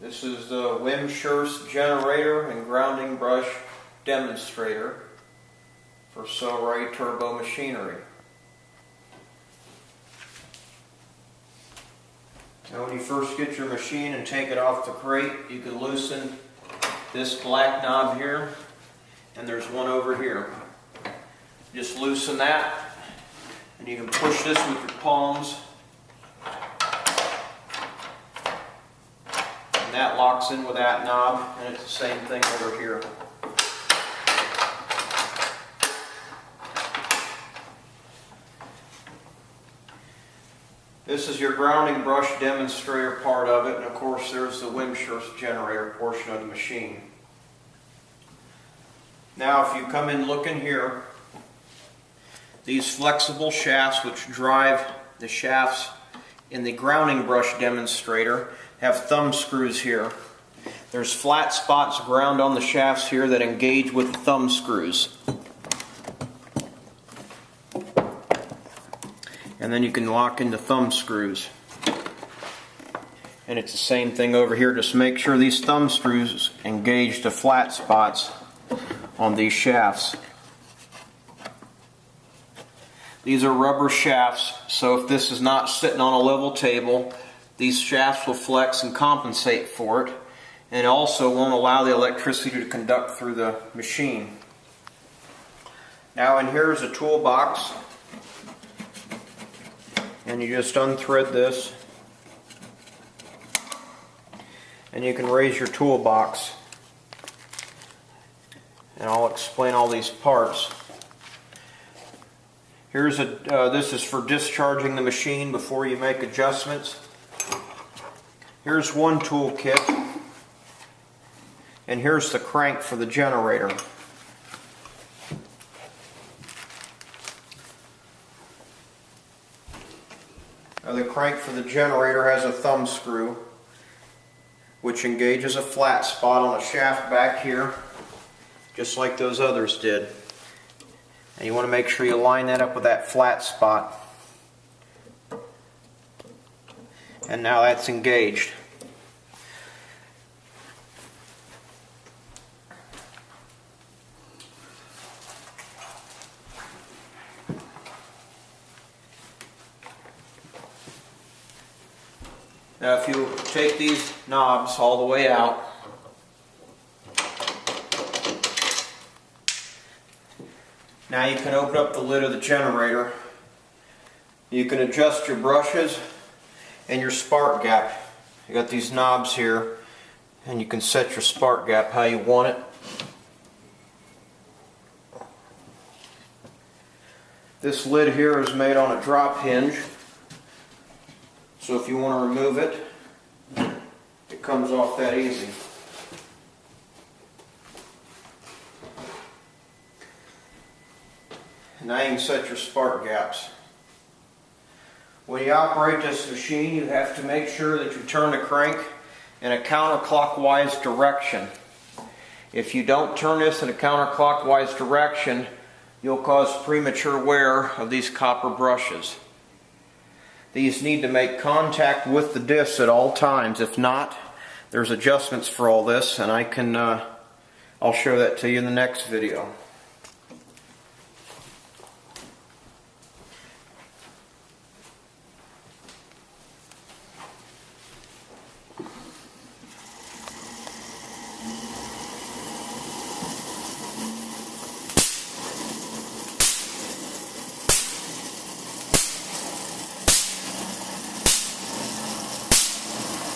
This is the Wimshurst generator and grounding brush demonstrator for Silray turbo machinery. Now when you first get your machine and take it off the crate, you can loosen this black knob here, and there's one over here. Just loosen that, and you can push this with your palms, and that locks in with that knob, and it's the same thing over here. This is your grounding brush demonstrator part of it, and of course there's the Wimshurst generator portion of the machine. Now if you come in looking here, these flexible shafts which drive the shafts in the grounding brush demonstrator have thumb screws here. There's flat spots ground on the shafts here that engage with the thumb screws. And then you can lock in the thumb screws. And it's the same thing over here. Just make sure these thumb screws engage the flat spots on these shafts. These are rubber shafts, so if this is not sitting on a level table, these shafts will flex and compensate for it, and also won't allow the electricity to conduct through the machine. Now in here is a toolbox, and you just unthread this, and you can raise your toolbox, and I'll explain all these parts. Here's this is for discharging the machine before you make adjustments. Here's one tool kit, and here's the crank for the generator. Now the crank for the generator has a thumb screw which engages a flat spot on a shaft back here, just like those others did. And you want to make sure you line that up with that flat spot. And now that's engaged. Now if you take these knobs all the way out, now you can open up the lid of the generator. You can adjust your brushes and your spark gap. You got these knobs here, and you can set your spark gap how you want it. This lid here is made on a drop hinge, so if you want to remove it, it comes off that easy. Now you can set your spark gaps. When you operate this machine, you have to make sure that you turn the crank in a counterclockwise direction. If you don't turn this in a counterclockwise direction, you'll cause premature wear of these copper brushes. These need to make contact with the discs at all times. If not, there's adjustments for all this, and I'll show that to you in the next video.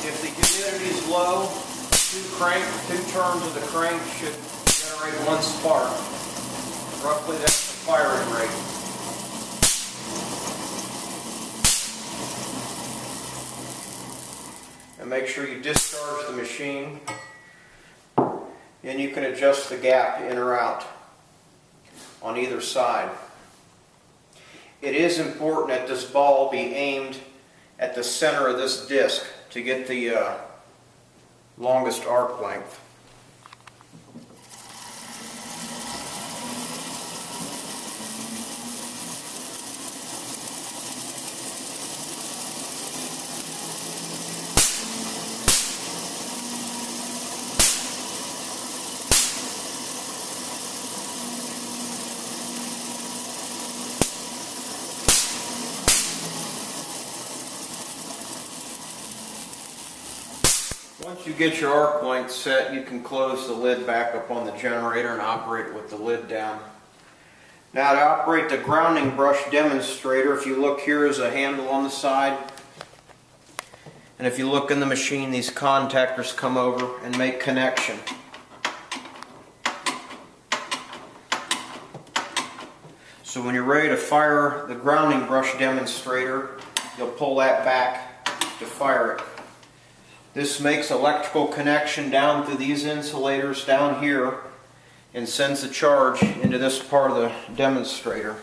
If the humidity is low, two turns of the crank should generate one spark. Roughly that's the firing rate. And make sure you discharge the machine, and you can adjust the gap in or out on either side. It is important that this ball be aimed at the center of this disc to get the longest arc length. Once you get your arc length set, you can close the lid back up on the generator and operate with the lid down. Now to operate the grounding brush demonstrator, if you look, here is a handle on the side. And if you look in the machine, these contactors come over and make connection. So when you're ready to fire the grounding brush demonstrator, you'll pull that back to fire it. This makes electrical connection down through these insulators down here and sends the charge into this part of the demonstrator.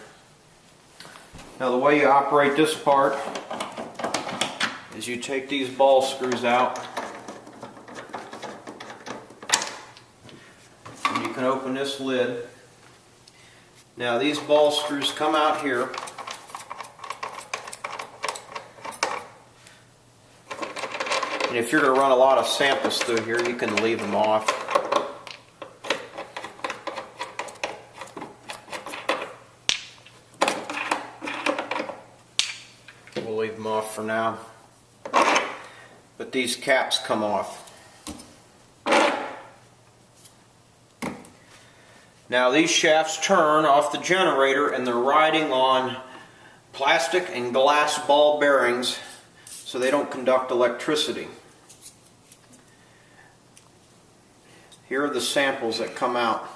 Now the way you operate this part is you take these ball screws out and you can open this lid. Now these ball screws come out here. And if you're going to run a lot of samples through here, you can leave them off. We'll leave them off for now. But these caps come off. Now these shafts turn off the generator and they're riding on plastic and glass ball bearings so they don't conduct electricity. Here are the samples that come out,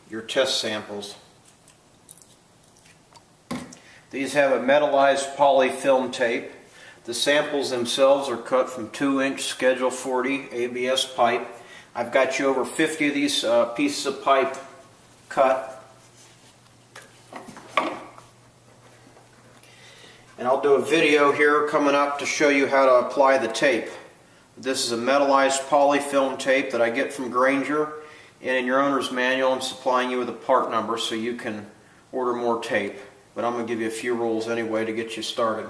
your test samples. These have a metallized polyfilm tape. The samples themselves are cut from 2-inch Schedule 40 ABS pipe. I've got you over 50 of these pieces of pipe cut. And I'll do a video here coming up to show you how to apply the tape. This is a metallized polyfilm tape that I get from Grainger, and in your owner's manual I'm supplying you with a part number so you can order more tape. But I'm going to give you a few rules anyway to get you started.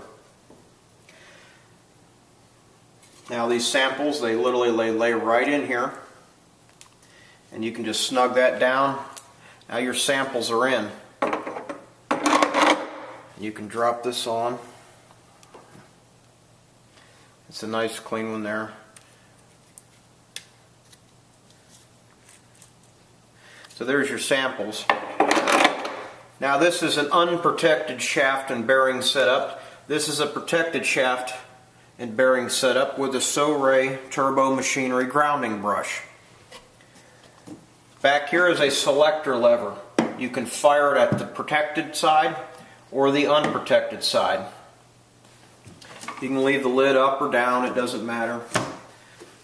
Now these samples, they literally lay right in here, and you can just snug that down. Now your samples are in. You can drop this on. It's a nice clean one there. So there's your samples. Now this is an unprotected shaft and bearing setup. This is a protected shaft and bearing setup with a So-Ray turbo machinery grounding brush. Back here is a selector lever. You can fire it at the protected side or the unprotected side. You can leave the lid up or down, it doesn't matter.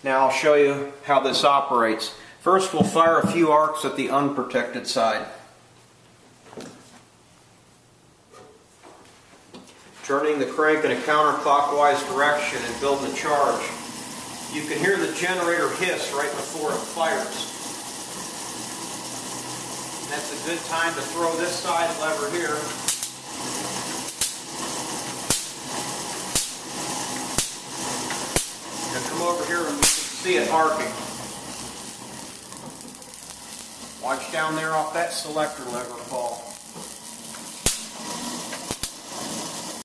Now I'll show you how this operates. First we'll fire a few arcs at the unprotected side. Turning the crank in a counterclockwise direction and building the charge. You can hear the generator hiss right before it fires. That's a good time to throw this side lever here. Now come over here and we can see it arcing. Watch down there off that selector lever, Paul.